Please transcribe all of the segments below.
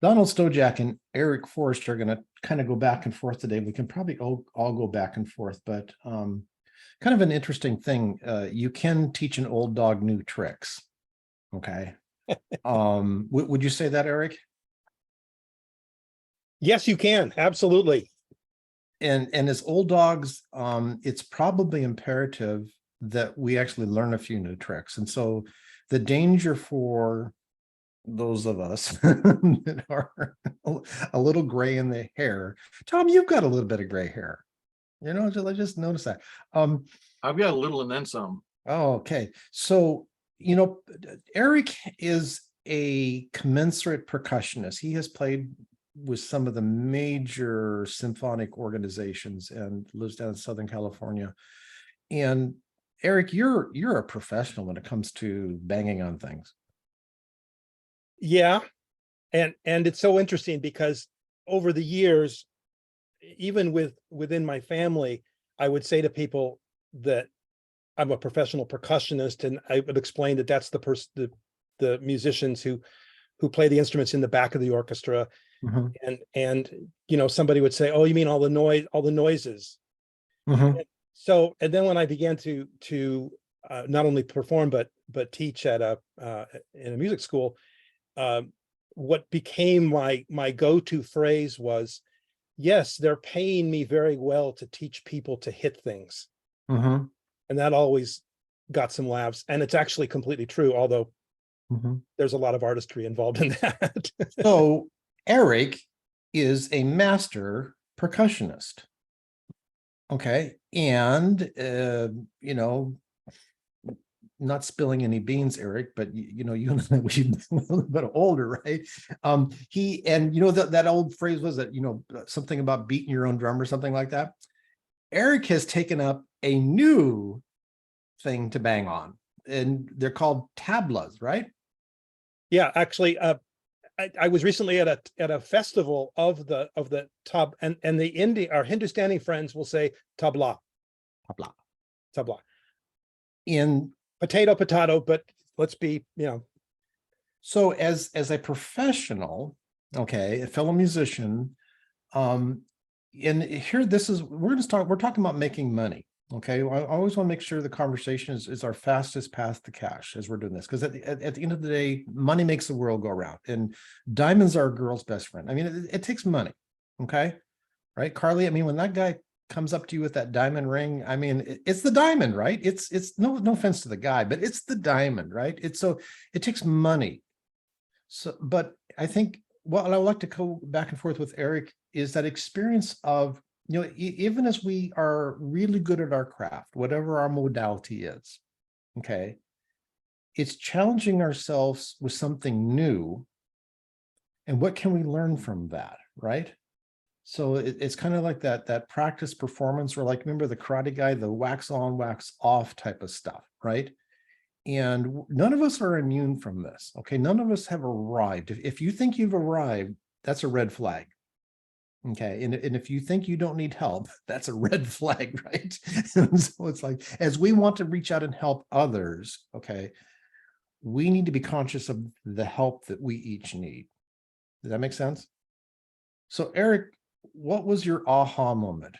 Donald Stojack and Erik Forrester are going to kind of go back and forth today. We can probably all go back and forth, but kind of an interesting thing. You can teach an old dog new tricks. Okay. Would you say that, Erik? Yes, you can. Absolutely. And as old dogs, it's probably imperative that we actually learn a few new tricks. And so the danger for those of us that are a little gray in the hair. Tom, you've got a little bit of gray hair. You know, I just noticed that. I've got a little and then some. Oh, okay. So, you know, Erik is a commensurate percussionist. He has played with some of the major symphonic organizations and lives down in Southern California. And Erik, you're a professional when it comes to banging on things. Yeah. And it's so interesting because over the years, even within my family, I would say to people that I'm a professional percussionist, and I would explain that that's the musicians who play the instruments in the back of the orchestra. Mm-hmm. And you know, somebody would say, "Oh, you mean all the noises?" Mm-hmm. And then when I began to not only perform but teach at in a music school, what became my go-to phrase was, "Yes, they're paying me very well to teach people to hit things." Mm-hmm. And that always got some laughs. And it's actually completely true, although there's a lot of artistry involved in that. So Erik is a master percussionist. Okay. And, you know, not spilling any beans, Erik, but you know, you and I, we're a little bit older, right? And you know, that old phrase was that, you know, something about beating your own drum or something like that. Erik has taken up a new thing to bang on, and they're called tablas, right? Yeah, actually, I was recently at a festival of the tab, and our Hindustani friends will say tabla, Tabla. tabla. In Potato, but let's be, you know. So as a professional, okay, a fellow musician, and here we're talking about making money. Okay, I always want to make sure the conversation is our fastest path to cash as we're doing this, because at the end of the day, money makes the world go round, and diamonds are a girl's best friend. I mean, it takes money. Okay, right, Carly? I mean, when that guy comes up to you with that diamond ring, I mean, it's the diamond, right? It's no offense to the guy, but it's the diamond, right? So it takes money. So, but I think what I would like to go back and forth with Erik is that experience of, you know, even as we are really good at our craft, whatever our modality is, okay, it's challenging ourselves with something new. And what can we learn from that, right? So it's kind of like that practice performance, or like, remember the Karate Guy, the wax on, wax off type of stuff, right? And none of us are immune from this. Okay, none of us have arrived. If you think you've arrived, that's a red flag. Okay, and if you think you don't need help, that's a red flag, right? And so it's like, as we want to reach out and help others, okay, we need to be conscious of the help that we each need. Does that make sense? So Erik, what was your aha moment?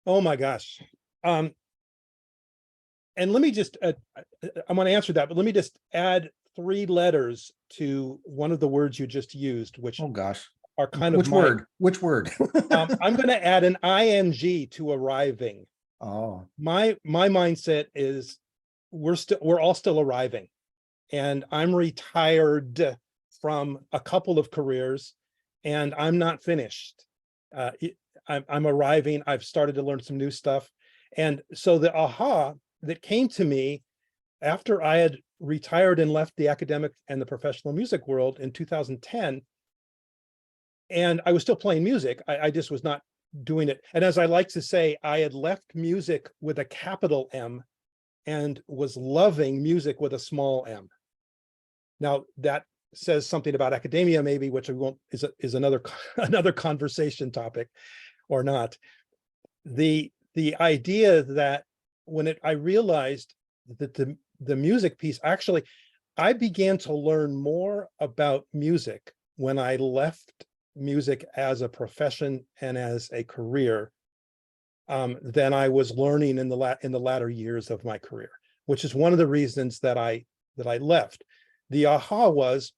Oh my gosh. And let me just, I'm going to answer that, but let me just add 3 letters to one of the words you just used, which, oh gosh, are kind of which word? I'm going to add an ing to arriving. Oh, my mindset is we're all still arriving, and I'm retired from a couple of careers, and I'm not finished. I'm arriving. I've started to learn some new stuff. And so the aha that came to me after I had retired and left the academic and the professional music world in 2010, and I was still playing music. I just was not doing it. And as I like to say, I had left music with a capital M and was loving music with a small m. Now that says something about academia, maybe, which we won't, is another conversation topic, or not. The idea that I realized that the music piece, actually, I began to learn more about music when I left music as a profession and as a career than I was learning in the latter years of my career, which is one of the reasons that I left. The aha was,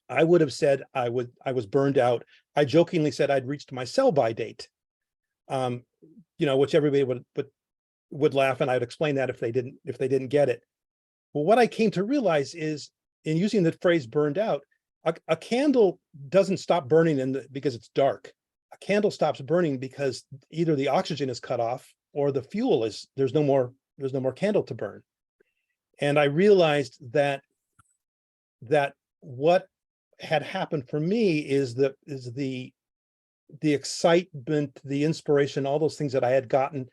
I would have said I was burned out. I jokingly said I'd reached my sell-by date, which everybody would laugh, and I'd explain that if they didn't get it. Well, what I came to realize is, in using the phrase "burned out," a candle doesn't stop burning because it's dark. A candle stops burning because either the oxygen is cut off or the fuel is there's no more candle to burn. And I realized that what had happened for me is the excitement, the inspiration, all those things that I had gotten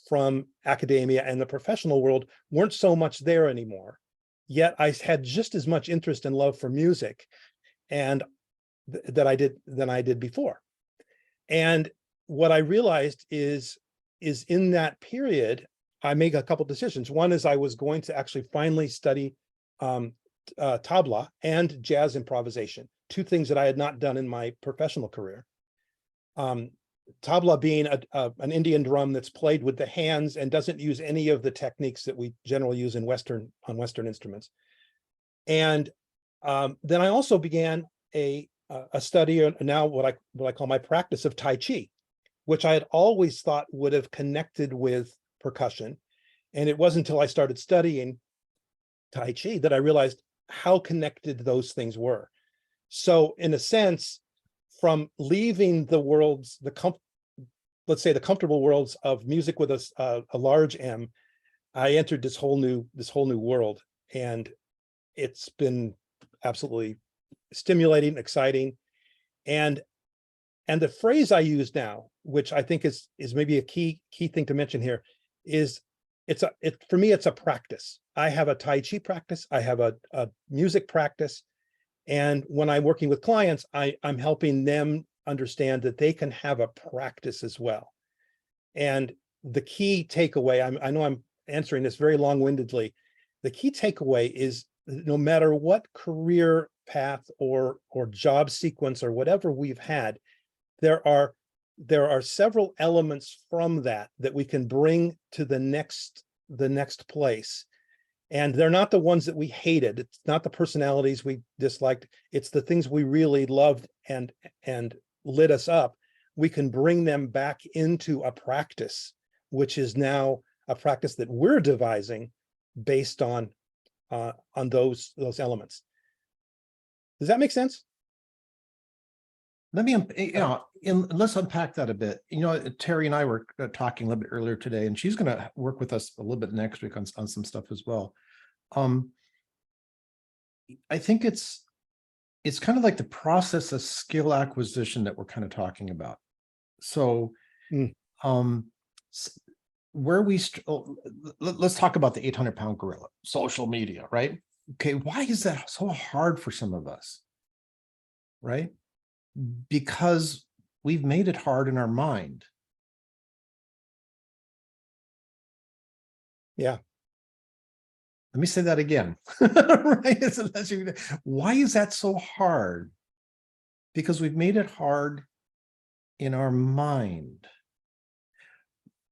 from academia and the professional world weren't so much there anymore. Yet I had just as much interest and love for music and than I did before. And what I realized is in that period, I made a couple decisions. One is I was going to actually finally study tabla and jazz improvisation, two things that I had not done in my professional career. Tabla being an Indian drum that's played with the hands and doesn't use any of the techniques that we generally use on Western instruments. And then I also began a study, now what I call my practice of Tai Chi, which I had always thought would have connected with percussion. And it wasn't until I started studying Tai Chi that I realized how connected those things were. So in a sense, from leaving the worlds, let's say the comfortable worlds of music with a large M, I entered this whole new world, and it's been absolutely stimulating, exciting, and the phrase I use now, which I think is maybe a key thing to mention here, is for me it's a practice. I have a Tai Chi practice, I have a music practice, and when I'm working with clients, I'm helping them understand that they can have a practice as well. And the key takeaway, I know I'm answering this very long-windedly, the key takeaway is no matter what career path or job sequence or whatever we've had, there are several elements from that we can bring to the next place. And they're not the ones that we hated. It's not the personalities we disliked. It's the things we really loved and lit us up. We can bring them back into a practice, which is now a practice that we're devising based on those elements. Does that make sense? Let me, let's unpack that a bit. Terry and I were talking a little bit earlier today, and she's going to work with us a little bit next week on some stuff as well. I think it's kind of like the process of skill acquisition that we're kind of talking about. So, where let's talk about the 800-pound gorilla, social media, right? Okay, why is that so hard for some of us, right? Because we've made it hard in our mind. Yeah. Let me say that again. Right? Why is that so hard? Because we've made it hard in our mind.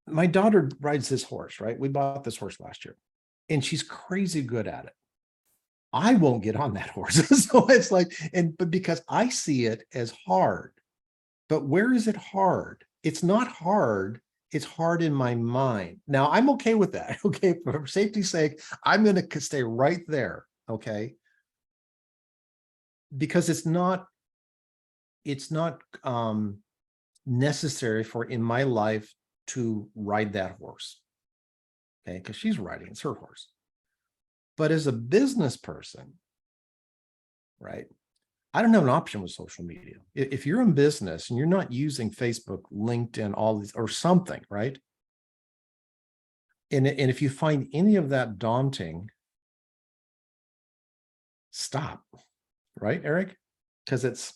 My daughter rides this horse, right? We bought this horse last year, and she's crazy good at it. I won't get on that horse. So it's like, but because I see it as hard. But where is it hard? It's not hard. It's hard in my mind. Now, I'm okay with that. Okay, for safety's sake, I'm going to stay right there. Okay, because it's not necessary for in my life to ride that horse. Okay, because she's riding, it's her horse. But as a business person, right, I don't have an option with social media. If you're in business and you're not using Facebook, LinkedIn, all these or something, right? And if you find any of that daunting, stop, right, Erik? Because it's.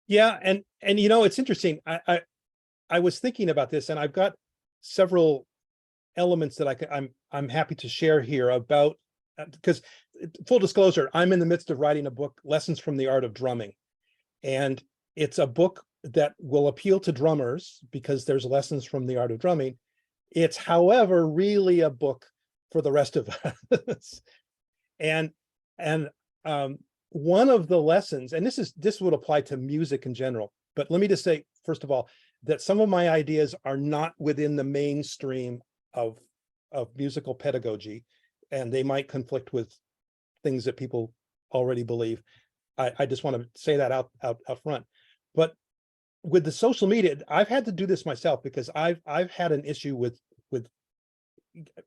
Yeah, and it's interesting. I was thinking about this, and I've got several elements that I'm happy to share here about because full disclosure, I'm in the midst of writing a book, Lessons from the Art of Drumming. And it's a book that will appeal to drummers because there's lessons from the art of drumming. It's, however, really a book for the rest of us. And one of the lessons, and this would apply to music in general, but let me just say, first of all, that some of my ideas are not within the mainstream of musical pedagogy, and they might conflict with things that people already believe. I just want to say that out front. But with the social media, I've had to do this myself because I've had an issue with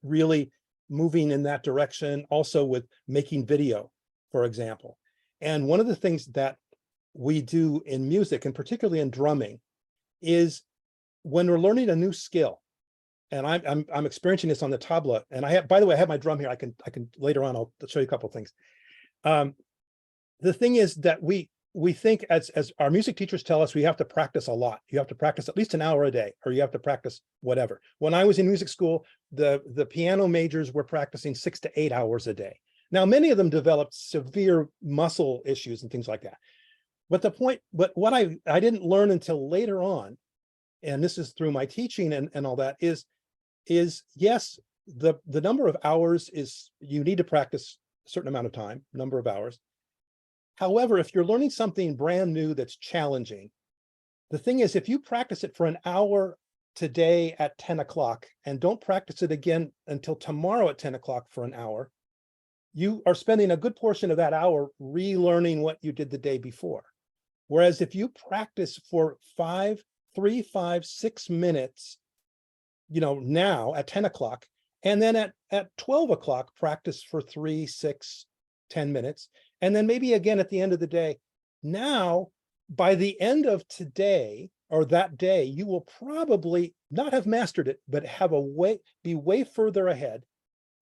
really moving in that direction, also with making video, for example. And one of the things that we do in music, and particularly in drumming, is when we're learning a new skill, and I'm experiencing this on the tabla, and I have, by the way, I have my drum here. I can later on, I'll show you a couple of things. The thing is that we think, as our music teachers tell us, we have to practice a lot. You have to practice at least an hour a day, or you have to practice whatever. When I was in music school, the piano majors were practicing 6 to 8 hours a day. Now, many of them developed severe muscle issues and things like that. But what I didn't learn until later on, and this is through my teaching and all that, is yes, the number of hours is, you need to practice a certain amount of time, number of hours. However, if you're learning something brand new that's challenging, the thing is, if you practice it for an hour today at 10 o'clock and don't practice it again until tomorrow at 10 o'clock for an hour, you are spending a good portion of that hour relearning what you did the day before. Whereas if you practice for 3, 5, 6 minutes, now at 10 o'clock, and then at 12 o'clock, practice for 3, 6, 10 minutes, and then maybe again at the end of the day. Now, by the end of today or that day, you will probably not have mastered it, but be way further ahead.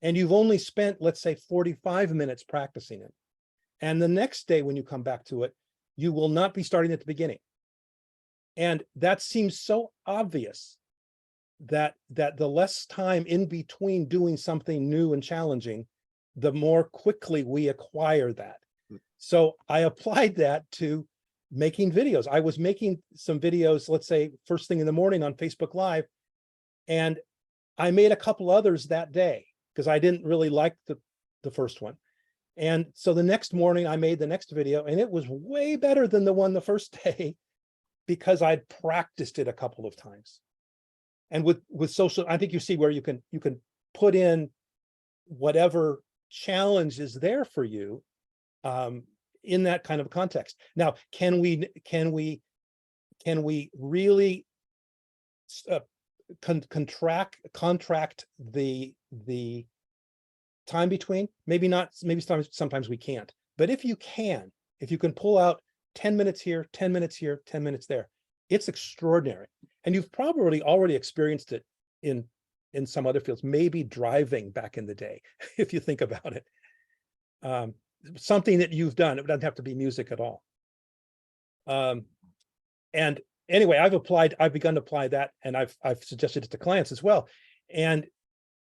And you've only spent, let's say, 45 minutes practicing it. And the next day, when you come back to it, you will not be starting at the beginning. And that seems so obvious, that the less time in between doing something new and challenging, the more quickly we acquire that. So I applied that to making videos. I was making some videos, let's say first thing in the morning on Facebook Live, and I made a couple others that day because I didn't really like the first one. And so the next morning I made the next video, and it was way better than the one the first day because I'd practiced it a couple of times. And with social, I think you see where you can put in whatever challenge is there for you in that kind of context. Now, can we really contract the time between? Maybe not. Maybe sometimes we can't. But if you can pull out 10 minutes here, 10 minutes here, 10 minutes there, it's extraordinary. And you've probably already experienced it in some other fields, maybe driving back in the day, if you think about it. Something that you've done, it doesn't have to be music at all. And anyway, I've begun to apply that, and I've suggested it to clients as well. And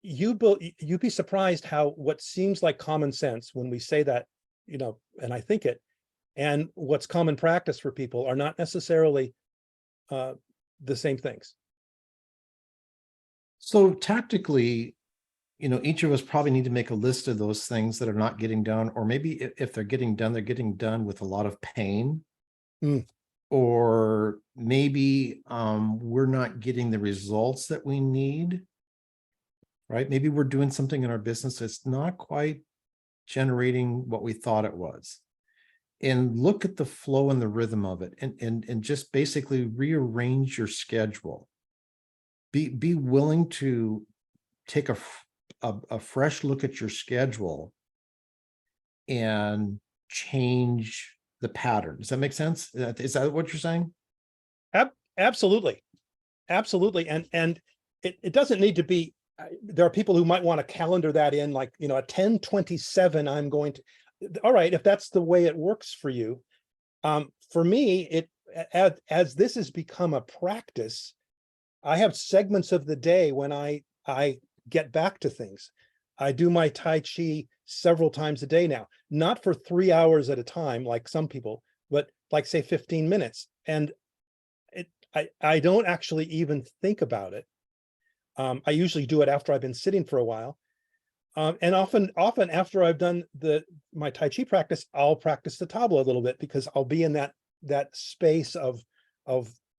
you'd be surprised how what seems like common sense when we say that, and I think it, and what's common practice for people are not necessarily the same things. So tactically, each of us probably need to make a list of those things that are not getting done, or maybe if they're getting done with a lot of pain. Or maybe we're not getting the results that we need, right? Maybe we're doing something in our business that's not quite generating what we thought it was. And look at the flow and the rhythm of it, and just basically rearrange your schedule. Be willing to take a fresh look at your schedule and change the pattern. Does that make sense? Is that what you're saying? Absolutely. And it doesn't need to be, there are people who might want to calendar that in, like, at 10:27, I'm going to, all right, if that's the way it works for you. For me, as this has become a practice, I have segments of the day when I get back to things. I do my Tai Chi several times a day now, not for 3 hours at a time, like some people, but like say 15 minutes. And I don't actually even think about it. I usually do it after I've been sitting for a while. And often after I've done my Tai Chi practice, I'll practice the tabla a little bit because I'll be in that space of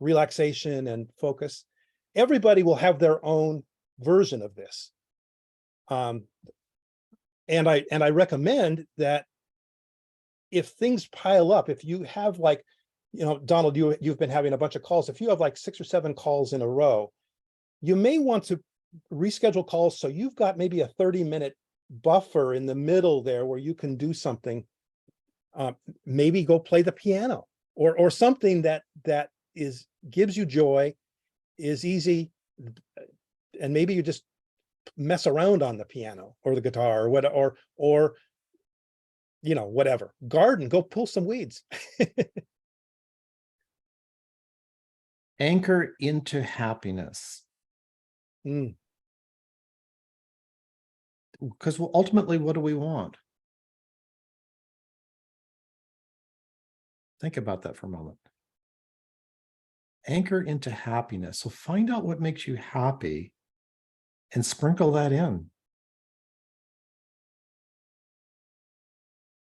relaxation and focus. Everybody will have their own version of this. And I recommend that if things pile up, if you have like, Donald, you've been having a bunch of calls. If you have like 6 or 7 calls in a row, you may want to reschedule calls so you've got maybe a 30-minute buffer in the middle there where you can do something. Maybe go play the piano or something that gives you joy, is easy, and maybe you just mess around on the piano or the guitar or whatever, or whatever. Garden, go pull some weeds. Anchor into happiness. Because ultimately, what do we want? Think about that for a moment. Anchor into happiness. So find out what makes you happy and sprinkle that in.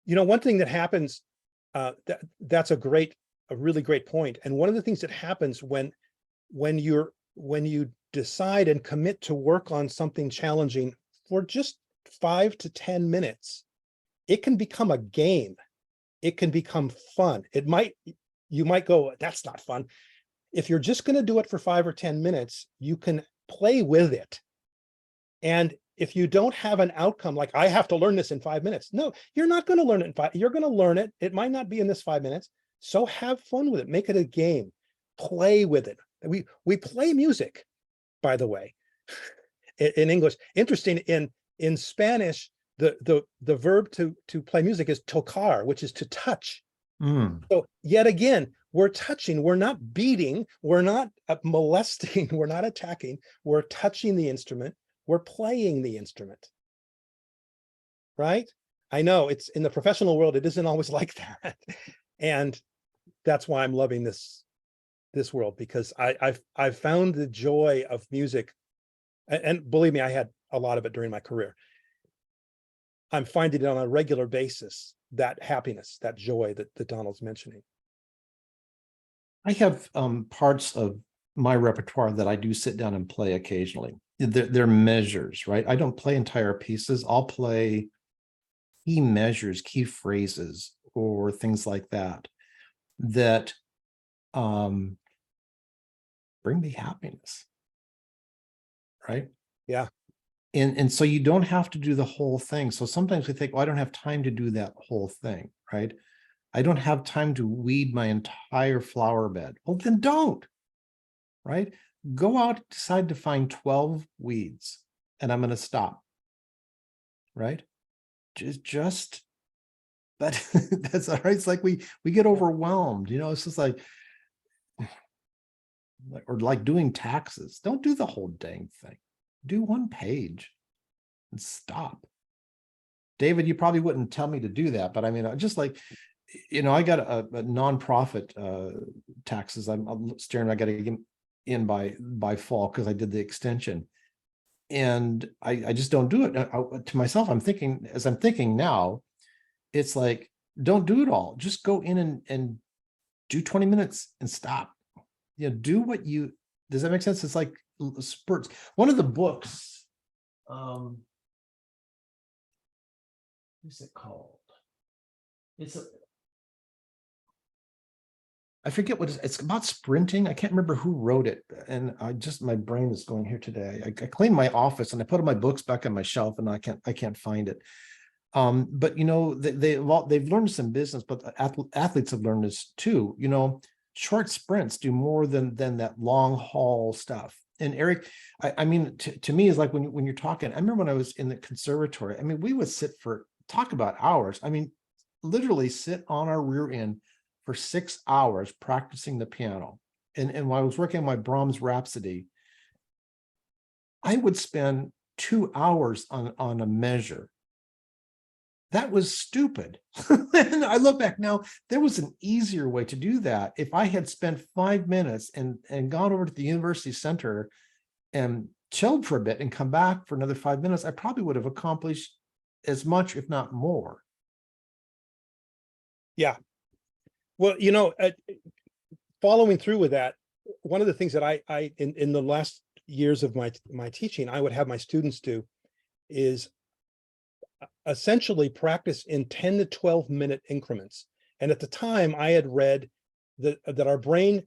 One thing that happens, that's a really great point. And one of the things that happens when you decide and commit to work on something challenging for just 5 to 10 minutes, it can become a game. It can become fun. You might go, that's not fun. If you're just going to do it for 5 or 10 minutes, you can play with it. And if you don't have an outcome, like I have to learn this in 5 minutes. No, you're not going to learn it in 5. You're going to learn it. It might not be in this 5 minutes. So have fun with it. Make it a game. Play with it. We play music, by the way, in English. Interesting, in Spanish, the verb to play music is tocar, which is to touch. So yet again, we're touching, we're not beating, we're not molesting, we're not attacking, we're touching the instrument, we're playing the instrument. Right? I know it's in the professional world, it isn't always like that. And that's why I'm loving this world, because I've found the joy of music. And believe me, I had a lot of it during my career. I'm finding it on a regular basis, that happiness, that joy that Donald's mentioning. I have parts of my repertoire that I do sit down and play occasionally. They're measures, right? I don't play entire pieces. I'll play key measures, key phrases, or things like that bring me happiness, right? Yeah. And so you don't have to do the whole thing. So sometimes we think, well, I don't have time to do that whole thing, right? I don't have time to weed my entire flower bed. Well, then don't, right? Go out, decide to find 12 weeds, and I'm going to stop, right? But that's all right. It's like we get overwhelmed, it's just like, or like doing taxes. Don't do the whole dang thing. Do one page and stop. David, you probably wouldn't tell me to do that, but I mean, just like, I got a nonprofit taxes. I'm staring. I got to get in by fall because I did the extension, and I just don't do it. To myself, I'm thinking now, it's like, don't do it all. Just go in and do 20 minutes and stop. Do what you. Does that make sense? It's like spurts. One of the books, what's it called? I forget what it's about, sprinting. I can't remember who wrote it. And my brain is going here today. I cleaned my office and I put my books back on my shelf and I can't find it. But they've learned this in business, but athletes have learned this too. Short sprints do more than that long haul stuff. And Erik, I mean, to me, is like when you're talking, I remember when I was in the conservatory, I mean, we would talk about hours. I mean, literally sit on our rear end for 6 hours practicing the piano. And while I was working on my Brahms Rhapsody, I would spend 2 hours on a measure. That was stupid. And I look back now, there was an easier way to do that. If I had spent 5 minutes and gone over to the university center and chilled for a bit and come back for another 5 minutes, I probably would have accomplished as much, if not more. Yeah. Well, you know, following through with that, one of the things that I in the last years of my teaching, I would have my students do is essentially practice in 10 to 12-minute increments. And at the time I had read that our brain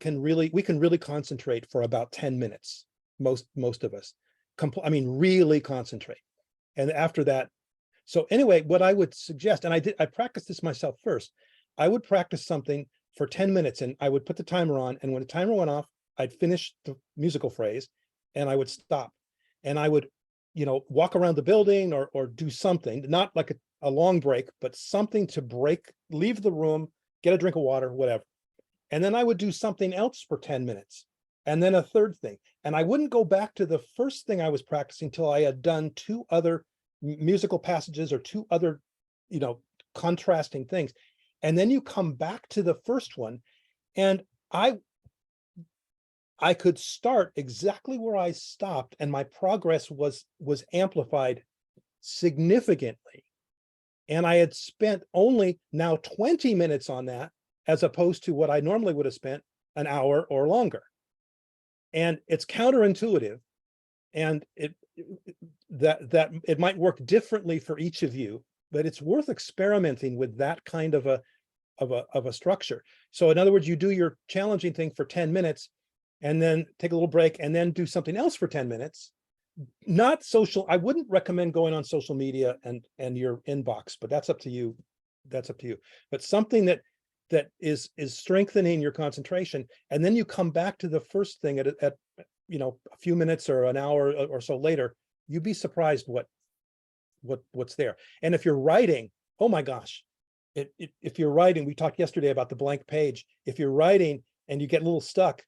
we can really concentrate for about 10 minutes. Most of us, I mean, really concentrate. And after that, so anyway, what I would suggest, and I practiced this myself first, I would practice something for 10 minutes and I would put the timer on. And when the timer went off, I'd finish the musical phrase and I would stop. And I would, you know, walk around the building or do something, not like a long break, but something to break, leave the room, get a drink of water, whatever. And then I would do something else for 10 minutes. And then a third thing. And I wouldn't go back to the first thing I was practicing till I had done 2 other musical passages or 2 other, you know, contrasting things. And then you come back to the first one. And I could start exactly where I stopped, and my progress was amplified significantly. And I had spent only now 20 minutes on that, as opposed to what I normally would have spent an hour or longer. And it's counterintuitive, and that it might work differently for each of you, but it's worth experimenting with that kind of a structure. So in other words, you do your challenging thing for 10 minutes and then take a little break and then do something else for 10 minutes. Not social. I wouldn't recommend going on social media and your inbox, but that's up to you. That's up to you. But something that is strengthening your concentration. And then you come back to the first thing at you know, a few minutes or an hour or so later, you'd be surprised what's there. And if you're writing, oh my gosh, if you're writing, we talked yesterday about the blank page. If you're writing and you get a little stuck,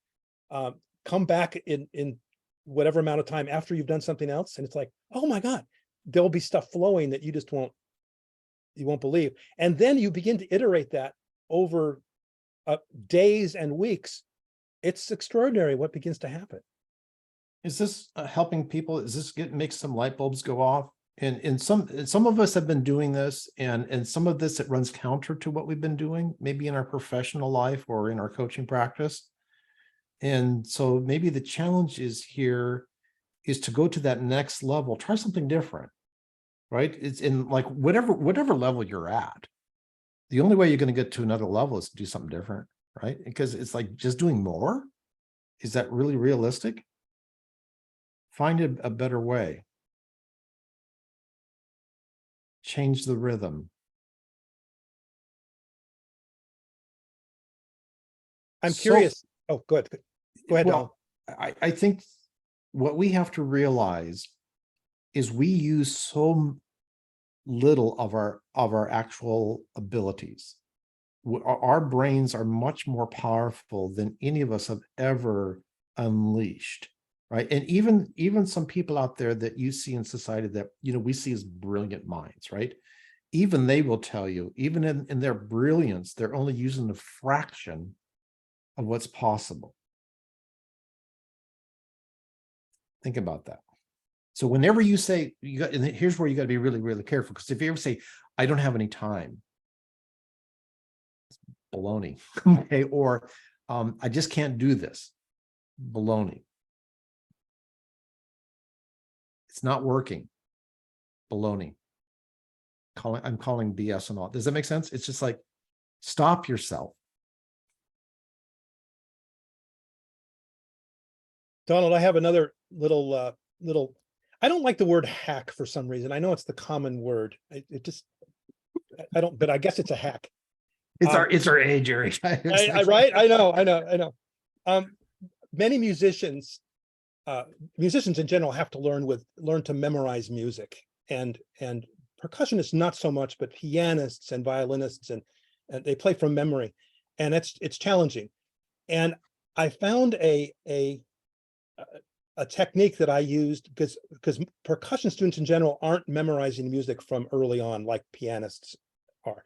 come back in whatever amount of time after you've done something else. And it's like, oh my God, there'll be stuff flowing that you just won't believe. And then you begin to iterate that over days and weeks. It's extraordinary what begins to happen. Is this helping people? Is this make some light bulbs go off? And some of us have been doing this, and some of this, it runs counter to what we've been doing, maybe in our professional life or in our coaching practice. And so maybe the challenge is to go to that next level, try something different, right? It's in like whatever level you're at. The only way you're going to get to another level is to do something different, right? Because it's like just doing more. Is that really realistic? Find a better way. Change the rhythm. I'm curious. Oh, good. Go ahead. Well, I think what we have to realize is we use so little of our actual abilities. Our brains are much more powerful than any of us have ever unleashed, right? And even some people out there that you see in society that, you know, we see as brilliant minds, right? Even they will tell you, even in their brilliance, they're only using a fraction of what's possible. Think about that. So whenever you say, and here's where you got to be really, really careful, because if you ever say, I don't have any time, it's baloney, okay? Or I just can't do this, baloney. It's not working, baloney. I'm calling BS and all. Does that make sense? It's just like, stop yourself. Donald, I have another little, I don't like the word hack for some reason. I know it's the common word. I don't, but I guess it's a hack. It's our age, Erik. Right? I know. Many musicians in general have to learn to memorize music, and percussionists not so much, but pianists and violinists and they play from memory, and it's challenging. And I found a a technique that I used because percussion students in general aren't memorizing music from early on like pianists are.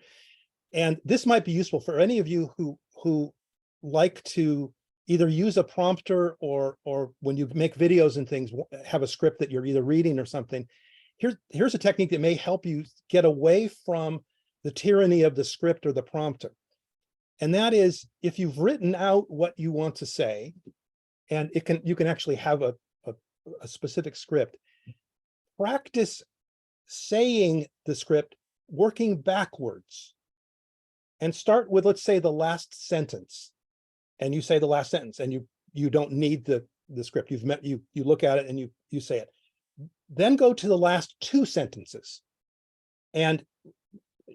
And this might be useful for any of you who like to either use a prompter or when you make videos and things, have a script that you're either reading or something. Here's a technique that may help you get away from the tyranny of the script or the prompter. And that is, if you've written out what you want to say, and you can actually have a specific script, practice saying the script working backwards. And start with, let's say, the last sentence. And you say the last sentence, and you don't need the script. You look at it and you say it. Then go to the last two sentences. And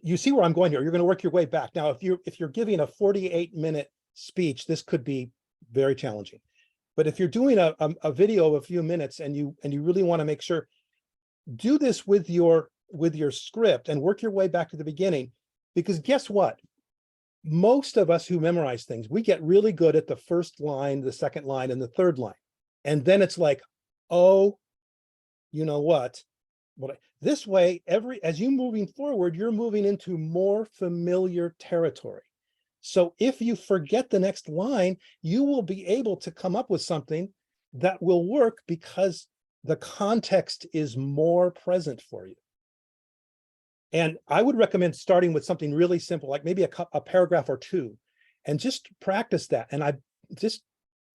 you see where I'm going here. You're going to work your way back. Now, if you're giving a 48-minute speech, this could be very challenging. But if you're doing a video of a few minutes and you really want to make sure, do this with your script and work your way back to the beginning. Because guess what? Most of us who memorize things, we get really good at the first line, the second line, and the third line. And then it's like, oh, you know what? This way, as you moving forward, you're moving into more familiar territory. So if you forget the next line, you will be able to come up with something that will work because the context is more present for you. And I would recommend starting with something really simple, like maybe a paragraph or two, and just practice that. And I just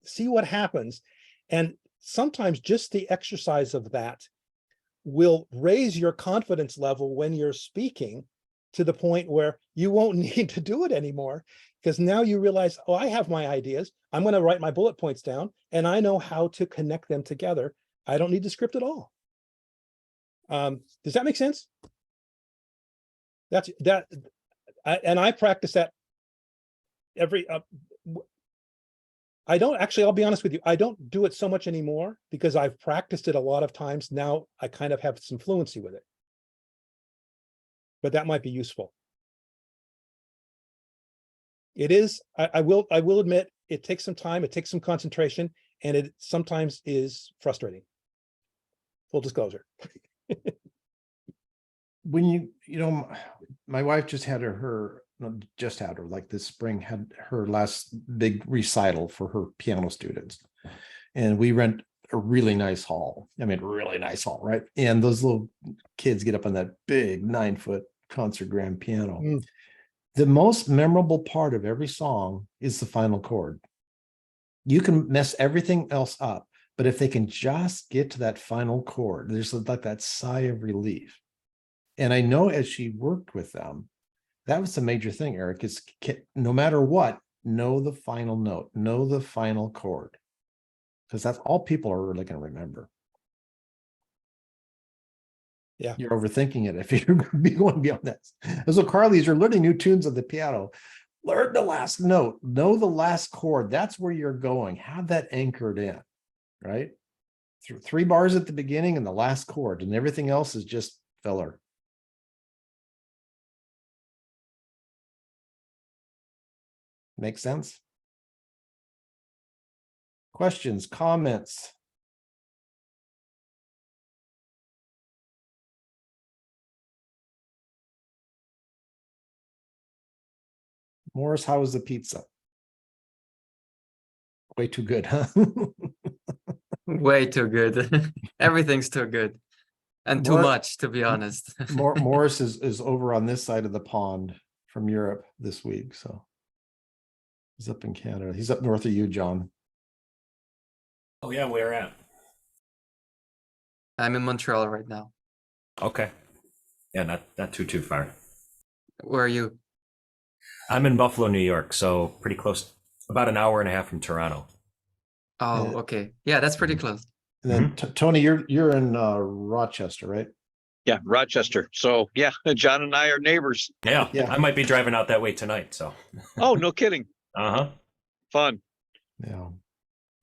see what happens. And sometimes just the exercise of that will raise your confidence level when you're speaking to the point where you won't need to do it anymore, because now you realize, oh, I have my ideas. I'm going to write my bullet points down and I know how to connect them together. I don't need the script at all. Does that make sense? And I practice that I don't actually, I'll be honest with you, I don't do it so much anymore because I've practiced it a lot of times. Now I kind of have some fluency with it. But that might be useful. It is, I will admit, it takes some time, it takes some concentration, and it sometimes is frustrating. Full disclosure. When my wife just had like this spring, had her last big recital for her piano students. And we rent a really nice hall. I mean, really nice hall, right? And those little kids get up on that big 9-foot concert grand piano. Mm. The most memorable part of every song is the final chord. You can mess everything else up, but if they can just get to that final chord, there's like that sigh of relief. And I know as she worked with them, that was the major thing, Erik, is no matter what, know the final note, know the final chord, because that's all people are really going to remember. Yeah. You're overthinking it if you're going beyond that. And so, Carly, as you're learning new tunes on the piano, learn the last note, know the last chord. That's where you're going. Have that anchored in, right? Through 3 bars at the beginning and the last chord, and everything else is just filler. Make sense? Questions, comments? Morris, how was the pizza? Way too good, huh? Way too good. Everything's too good. And too much, to be honest. Morris is over on this side of the pond from Europe this week. So he's up in Canada. He's up north of you, John. Oh yeah, where at? I'm in Montreal right now. Okay. Yeah, not too far. Where are you? I'm in Buffalo, New York, so pretty close, about an hour and a half from Toronto. Oh, okay. Yeah, that's pretty close. And then Tony, you're in Rochester, right? Yeah, Rochester. So yeah, John and I are neighbors. Yeah, Yeah. I might be driving out that way tonight, so. Oh, no kidding. Uh-huh. Fun. Yeah.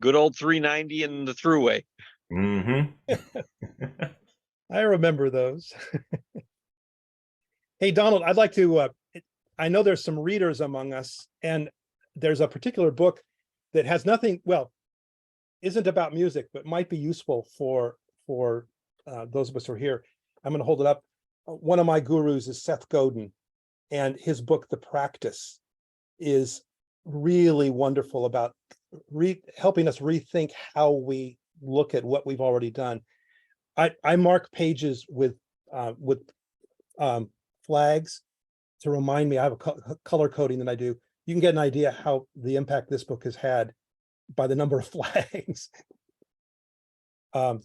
Good old 390 and the throughway. Mm-hmm. I remember those. Hey, Donald, I'd like to, I know there's some readers among us, and there's a particular book that has nothing, well, isn't about music, but might be useful for those of us who are here. I'm going to hold it up. One of my gurus is Seth Godin, and his book, The Practice, is really wonderful about helping us rethink how we look at what we've already done. I mark pages with flags to remind me. I have a color coding that I do. You can get an idea how the impact this book has had by the number of flags.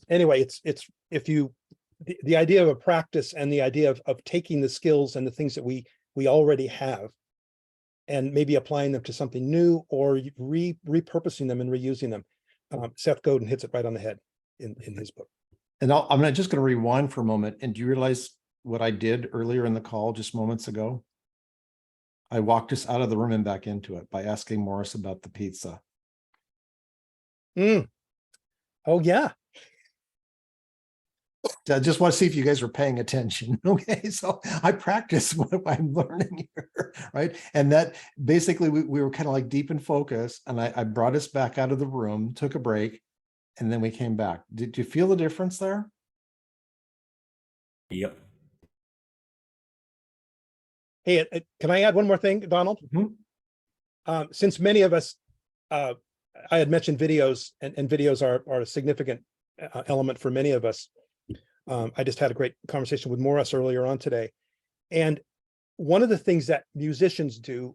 Anyway, it's if you the idea of a practice and the idea of taking the skills and the things that we already have and maybe applying them to something new or repurposing them and reusing them. Seth Godin hits it right on the head in his book. And I'm just going to rewind for a moment. And do you realize what I did earlier in the call just moments ago? I walked us out of the room and back into it by asking Morris about the pizza. Oh, yeah. I just want to see if you guys were paying attention. Okay, so I practice what I'm learning here, right? And that basically we were kind of like deep in focus, and I brought us back out of the room, took a break, and then we came back. Did you feel the difference there? Yep. Hey, can I add one more thing, Donald? Mm-hmm. Since many of us, I had mentioned videos, and videos are a significant element for many of us. I just had a great conversation with Morris earlier on today. And one of the things that musicians do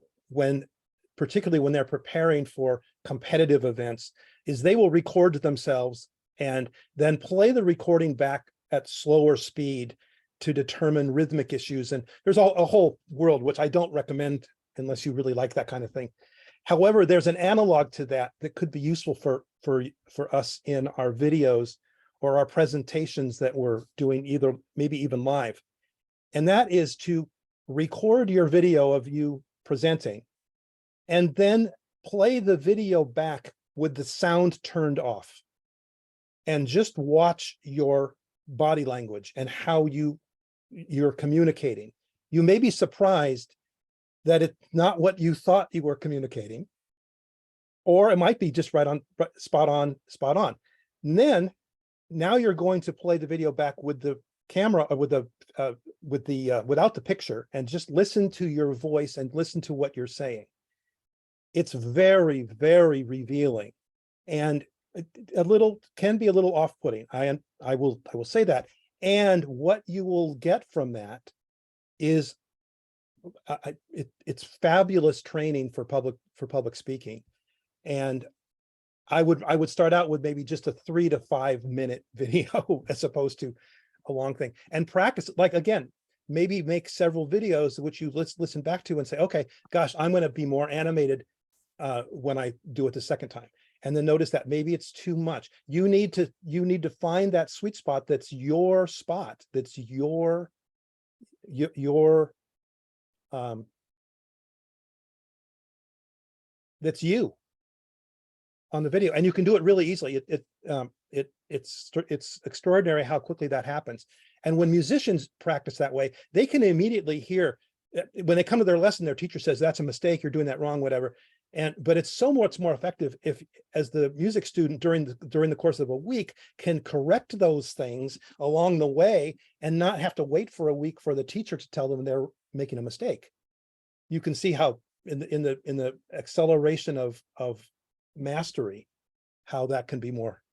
particularly when they're preparing for competitive events, is they will record themselves and then play the recording back at slower speed to determine rhythmic issues. And there's a whole world, which I don't recommend unless you really like that kind of thing. However, there's an analog to that could be useful for us in our videos or our presentations that we're doing, either maybe even live. And that is to record your video of you presenting and then play the video back with the sound turned off and just watch your body language and how you're communicating. You may be surprised that it's not what you thought you were communicating, or it might be just spot on. And then now you're going to play the video back with the camera or without the picture, and just listen to your voice and listen to what you're saying. It's very, very revealing, and can be a little off-putting. I will say that. And what you will get from that is it's fabulous training for public speaking. And I would start out with maybe just a 3 to 5 minute video as opposed to a long thing, and practice. Like, again, maybe make several videos which you listen back to and say, okay, gosh, I'm going to be more animated when I do it the second time. And then notice that maybe it's too much. You need to find that sweet spot that's your spot, that's your that's you on the video, and you can do it really easily. It's extraordinary how quickly that happens. And when musicians practice that way, they can immediately hear when they come to their lesson, their teacher says, that's a mistake, you're doing that wrong, whatever. But it's so much more effective if, as the music student during the course of a week, can correct those things along the way and not have to wait for a week for the teacher to tell them they're making a mistake. You can see how in the acceleration of mastery, how that can be more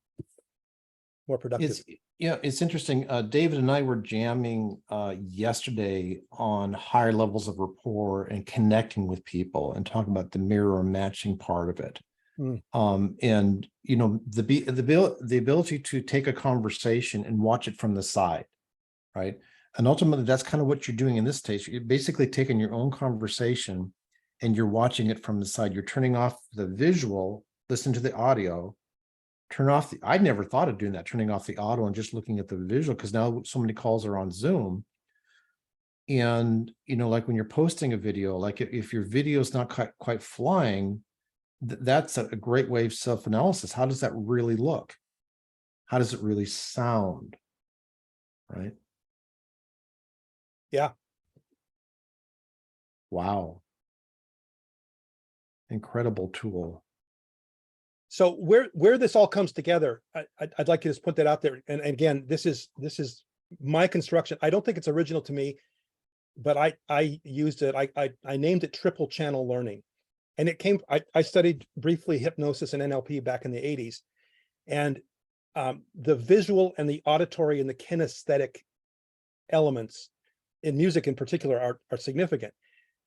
productive. It's interesting. David and I were jamming yesterday on higher levels of rapport and connecting with people and talking about the mirror matching part of it. And the ability to take a conversation and watch it from the side, right? And ultimately, that's kind of what you're doing in this case. You're basically taking your own conversation and you're watching it from the side. You're turning off the visual, listen to the audio, turn off I never thought of doing that, turning off the audio and just looking at the visual, because now so many calls are on Zoom. And, like when you're posting a video, like if your video is not quite flying, that's a great way of self-analysis. How does that really look? How does it really sound? Right? Yeah. Wow. Incredible tool. So where this all comes together, I'd like to just put that out there. And again, this is my construction. I don't think it's original to me, but I used it. I named it triple channel learning. And it came, I studied briefly hypnosis and NLP back in the 80s. And the visual and the auditory and the kinesthetic elements in music in particular are significant.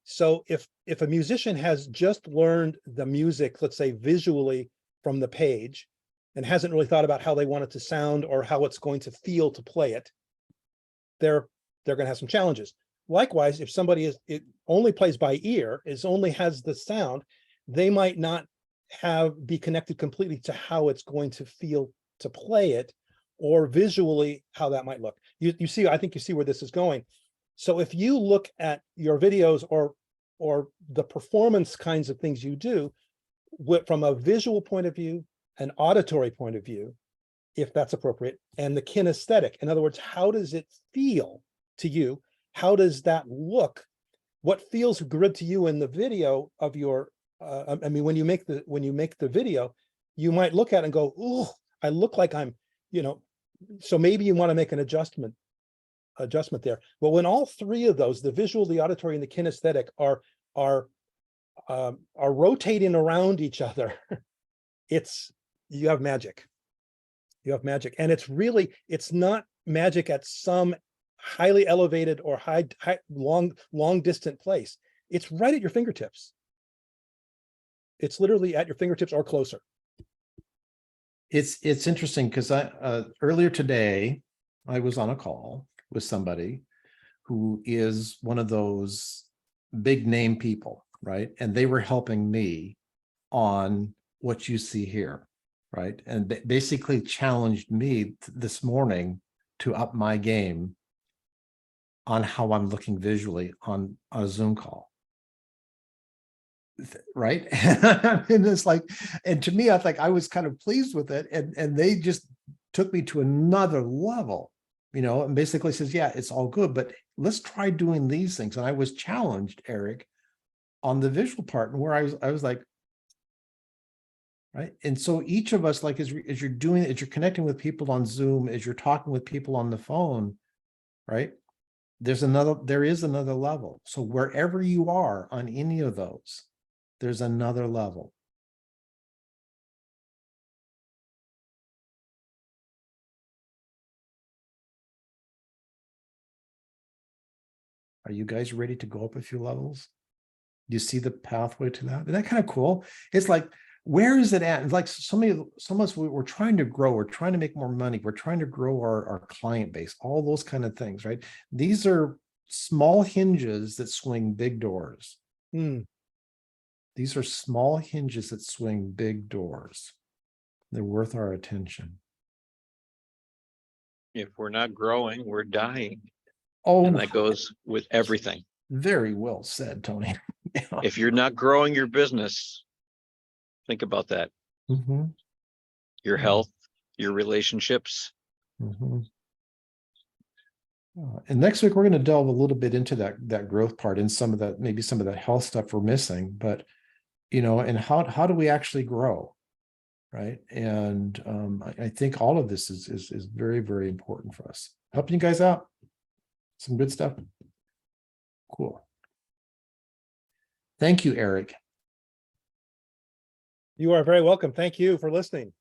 So if a musician has just learned the music, let's say visually from the page, and hasn't really thought about how they want it to sound or how it's going to feel to play it, they're going to have some challenges. Likewise, if somebody it only plays by ear, only has the sound, they might not be connected completely to how it's going to feel to play it, or visually how that might look. You see, I think you see where this is going. So if you look at your videos or the performance kinds of things you do from a visual point of view, an auditory point of view, if that's appropriate, and the kinesthetic, in other words, how does it feel to you? How does that look? What feels good to you in the video of your, I mean, when you make the video, you might look at it and go, "Oh, I look like I'm," so maybe you want to make an adjustment there. Well, when all three of those, the visual, the auditory, and the kinesthetic are rotating around each other, you have magic. You have magic. And it's not magic at some highly elevated or high long distant place. It's right at your fingertips. It's literally at your fingertips or closer. It's interesting because earlier today I was on a call with somebody who is one of those big name people, right? And they were helping me on what you see here, right? And basically challenged me this morning to up my game on how I'm looking visually on a Zoom call. Right. And it's like, and to me, I think I was kind of pleased with it. And they just took me to another level, and basically says, yeah, it's all good, but let's try doing these things. And I was challenged, Erik, on the visual part, and where I was like, right. And so each of us, like, as you're connecting with people on Zoom, as you're talking with people on the phone, right, there is another level. So wherever you are on any of those, there's another level. Are you guys ready to go up a few levels? Do you see the pathway to that? Isn't that kind of cool? It's like, where is it at? It's like some of us, we're trying to grow, we're trying to make more money, we're trying to grow our client base, all those kind of things, right? These are small hinges that swing big doors. These are small hinges that swing big doors. They're worth our attention. If we're not growing, we're dying. Oh, And that goes with everything. very well said, Tony. Yeah. If you're not growing your business, think about that. Mhm. Your health, your relationships. Mhm. And next week, we're going to delve a little bit into that growth part and maybe some of that health stuff we're missing, but, and how do we actually grow? Right. And I think all of this is very, very important for us. Helping you guys out. Some good stuff. Cool. Thank you, Erik. You are very welcome. Thank you for listening.